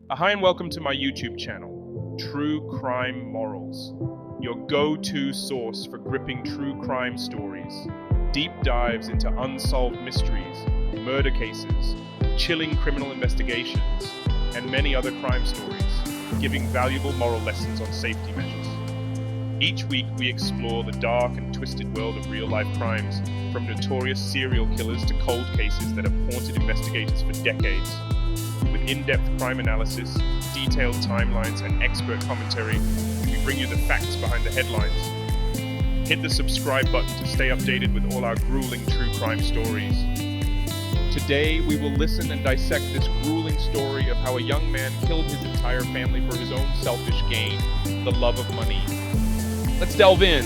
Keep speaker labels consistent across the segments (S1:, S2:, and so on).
S1: Hi and welcome to my YouTube channel, True Crime Morals, your go-to source for gripping true crime stories, deep dives into unsolved mysteries, murder cases, chilling criminal investigations, and many other crime stories, giving valuable moral lessons on safety measures. Each week we explore the dark and twisted world of real-life crimes, from notorious serial killers to cold cases that have haunted investigators for decades. With in-depth crime analysis, detailed timelines, and expert commentary, we bring you the facts behind the headlines. Hit the subscribe button to stay updated with all our grueling true crime stories. Today, we will listen and dissect this grueling story of how a young man killed his entire family for his own selfish gain, the love of money. Let's delve in.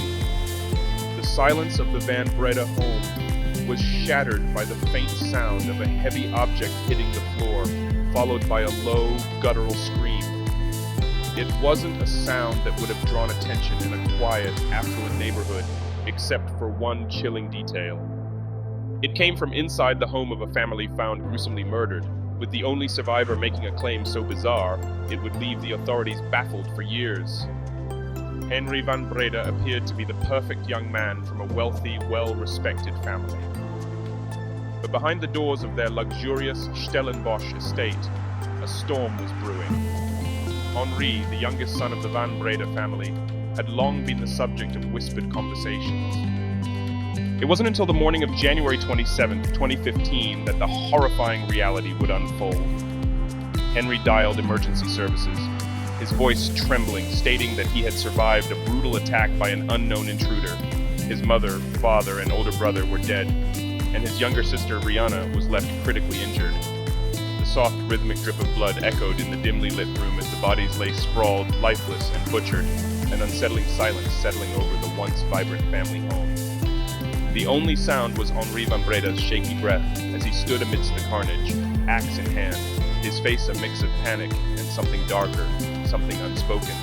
S1: The silence of the Van Breda home was shattered by the faint sound of a heavy object hitting the floor, followed by a low, guttural scream. It wasn't a sound that would have drawn attention in a quiet, affluent neighborhood, except for one chilling detail. It came from inside the home of a family found gruesomely murdered, with the only survivor making a claim so bizarre it would leave the authorities baffled for years. Henri van Breda appeared to be the perfect young man from a wealthy, well-respected family. But behind the doors of their luxurious Stellenbosch estate, a storm was brewing. Henri, the youngest son of the Van Breda family, had long been the subject of whispered conversations. It wasn't until the morning of January 27, 2015, that the horrifying reality would unfold. Henri dialed emergency services, his voice trembling, stating that he had survived a brutal attack by an unknown intruder. His mother, father, and older brother were dead, and his younger sister, Rihanna, was left critically injured. The soft, rhythmic drip of blood echoed in the dimly lit room as the bodies lay sprawled, lifeless and butchered, an unsettling silence settling over the once vibrant family home. The only sound was Henri van Breda's shaky breath as he stood amidst the carnage, axe in hand, his face a mix of panic and something darker, something unspoken.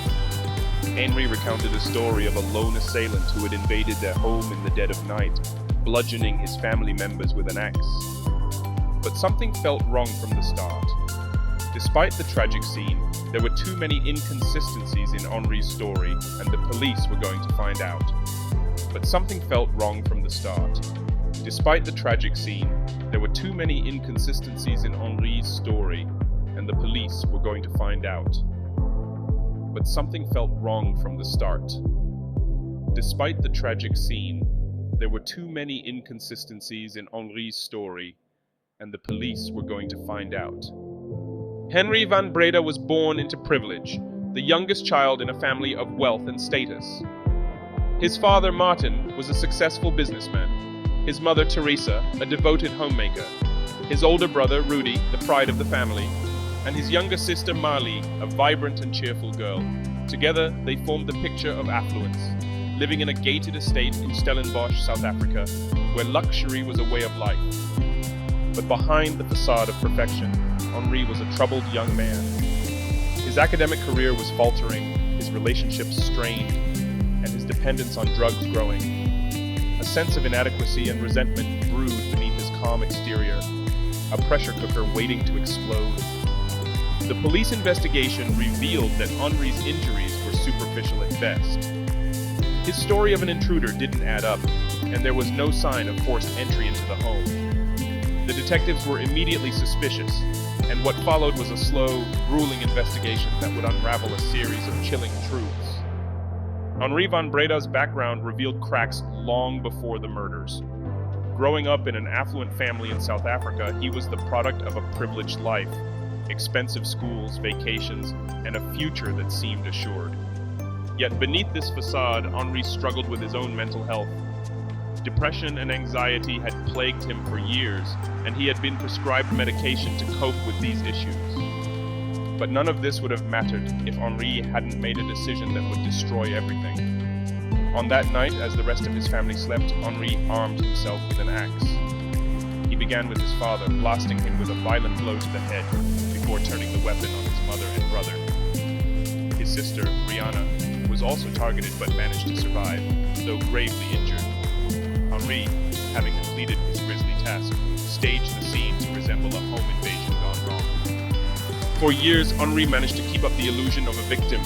S1: Henri recounted a story of a lone assailant who had invaded their home in the dead of night, bludgeoning his family members with an axe. But something felt wrong from the start. Despite the tragic scene, there were too many inconsistencies in Henri's story, and the police were going to find out. But something felt wrong from the start. Despite the tragic scene, there were too many inconsistencies in Henri's story, and the police were going to find out. But something felt wrong from the start. Despite the tragic scene, there were too many inconsistencies in Henri's story, and the police were going to find out. Henri van Breda was born into privilege, the youngest child in a family of wealth and status. His father, Martin, was a successful businessman, his mother, Teresa, a devoted homemaker, his older brother, Rudy, the pride of the family, and his younger sister, Marley, a vibrant and cheerful girl. Together, they formed the picture of affluence, living in a gated estate in Stellenbosch, South Africa, where luxury was a way of life. But behind the facade of perfection, Henri was a troubled young man. His academic career was faltering, his relationships strained, and his dependence on drugs growing. A sense of inadequacy and resentment brewed beneath his calm exterior, a pressure cooker waiting to explode. The police investigation revealed that Henri's injuries were superficial at best. His story of an intruder didn't add up, and there was no sign of forced entry into the home. The detectives were immediately suspicious, and what followed was a slow, grueling investigation that would unravel a series of chilling truths. Henri van Breda's background revealed cracks long before the murders. Growing up in an affluent family in South Africa, he was the product of a privileged life, expensive schools, vacations, and a future that seemed assured. Yet beneath this facade, Henri struggled with his own mental health. Depression and anxiety had plagued him for years, and he had been prescribed medication to cope with these issues. But none of this would have mattered if Henri hadn't made a decision that would destroy everything. On that night, as the rest of his family slept, Henri armed himself with an axe. He began with his father, blasting him with a violent blow to the head before turning the weapon on his mother and brother. His sister, Rihanna, was also targeted but managed to survive, though gravely injured. Henri, having completed his grisly task, staged the scene to resemble a home invasion gone wrong. For years, Henri managed to keep up the illusion of a victim,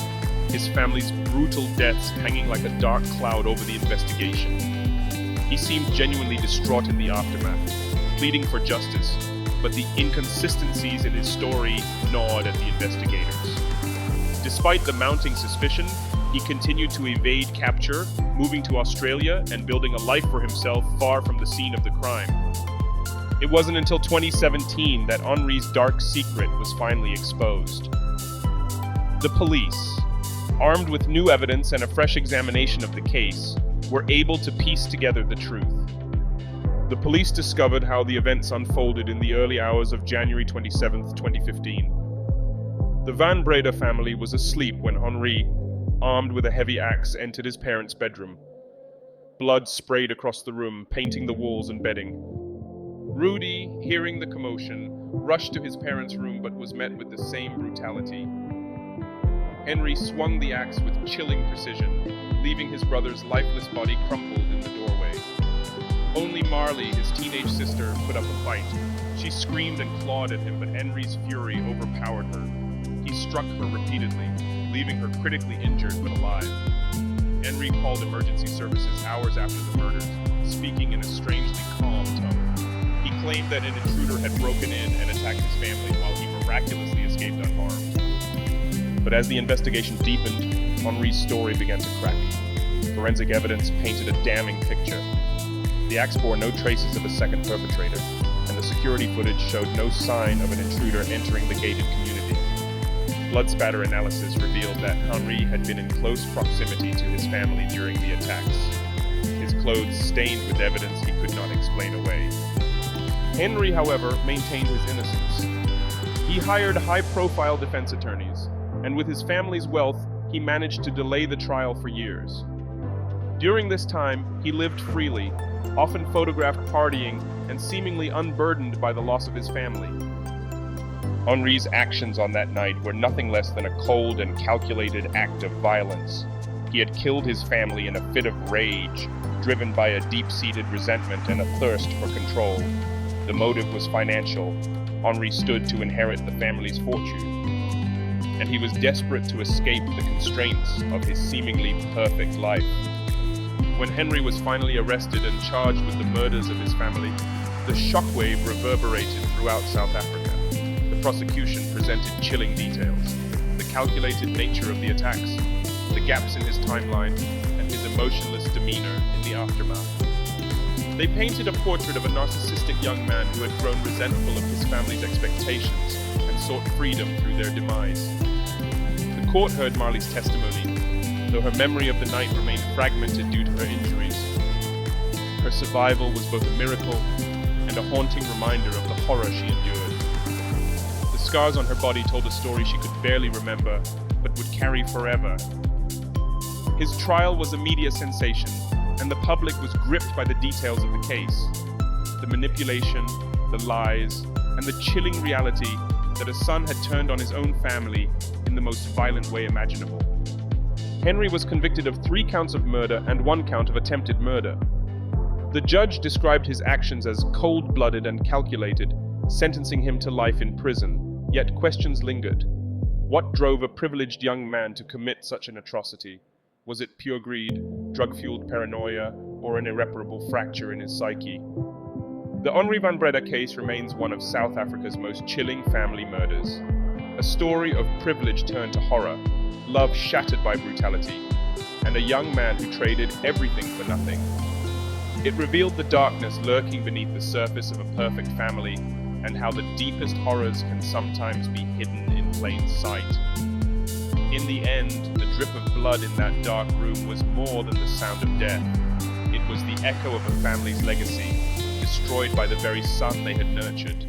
S1: his family's brutal deaths hanging like a dark cloud over the investigation. He seemed genuinely distraught in the aftermath, pleading for justice, but the inconsistencies in his story gnawed at the investigators. Despite the mounting suspicion, he continued to evade capture, moving to Australia and building a life for himself far from the scene of the crime. It wasn't until 2017 that Henri's dark secret was finally exposed. The police, armed with new evidence and a fresh examination of the case, were able to piece together the truth. The police discovered how the events unfolded in the early hours of January 27, 2015. The Van Breda family was asleep when Henri, armed with a heavy axe, entered his parents' bedroom. Blood sprayed across the room, painting the walls and bedding. Rudy, hearing the commotion, rushed to his parents' room but was met with the same brutality. Henri swung the axe with chilling precision, leaving his brother's lifeless body crumpled in the doorway. Only Marley, his teenage sister, put up a fight. She screamed and clawed at him, but Henri's fury overpowered her. He struck her repeatedly, leaving her critically injured but alive. Henri called emergency services hours after the murders, speaking in a strangely calm tone. He claimed that an intruder had broken in and attacked his family while he miraculously escaped unharmed. But as the investigation deepened, Henri's story began to crack. Forensic evidence painted a damning picture. The axe bore no traces of a second perpetrator, and the security footage showed no sign of an intruder entering the gated community. Blood spatter analysis revealed that Henri had been in close proximity to his family during the attacks, his clothes stained with evidence he could not explain away. Henri, however, maintained his innocence. He hired high-profile defense attorneys, and with his family's wealth, he managed to delay the trial for years. During this time, he lived freely, often photographed partying, and seemingly unburdened by the loss of his family. Henri's actions on that night were nothing less than a cold and calculated act of violence. He had killed his family in a fit of rage, driven by a deep-seated resentment and a thirst for control. The motive was financial. Henri stood to inherit the family's fortune, and he was desperate to escape the constraints of his seemingly perfect life. When Henri was finally arrested and charged with the murders of his family, the shockwave reverberated throughout South Africa. The prosecution presented chilling details, the calculated nature of the attacks, the gaps in his timeline, and his emotionless demeanor in the aftermath. They painted a portrait of a narcissistic young man who had grown resentful of his family's expectations and sought freedom through their demise. The court heard Marley's testimony, though her memory of the night remained fragmented due to her injuries. Her survival was both a miracle and a haunting reminder of the horror she endured. The scars on her body told a story she could barely remember, but would carry forever. His trial was a media sensation, and the public was gripped by the details of the case. The manipulation, the lies, and the chilling reality that a son had turned on his own family in the most violent way imaginable. Henri was convicted of 3 counts of murder and 1 count of attempted murder. The judge described his actions as cold-blooded and calculated, sentencing him to life in prison, yet questions lingered. What drove a privileged young man to commit such an atrocity? Was it pure greed, drug-fueled paranoia, or an irreparable fracture in his psyche? The Henri van Breda case remains one of South Africa's most chilling family murders. A story of privilege turned to horror, love shattered by brutality, and a young man who traded everything for nothing. It revealed the darkness lurking beneath the surface of a perfect family, and how the deepest horrors can sometimes be hidden in plain sight. In the end, the drip of blood in that dark room was more than the sound of death. It was the echo of a family's legacy, destroyed by the very son they had nurtured.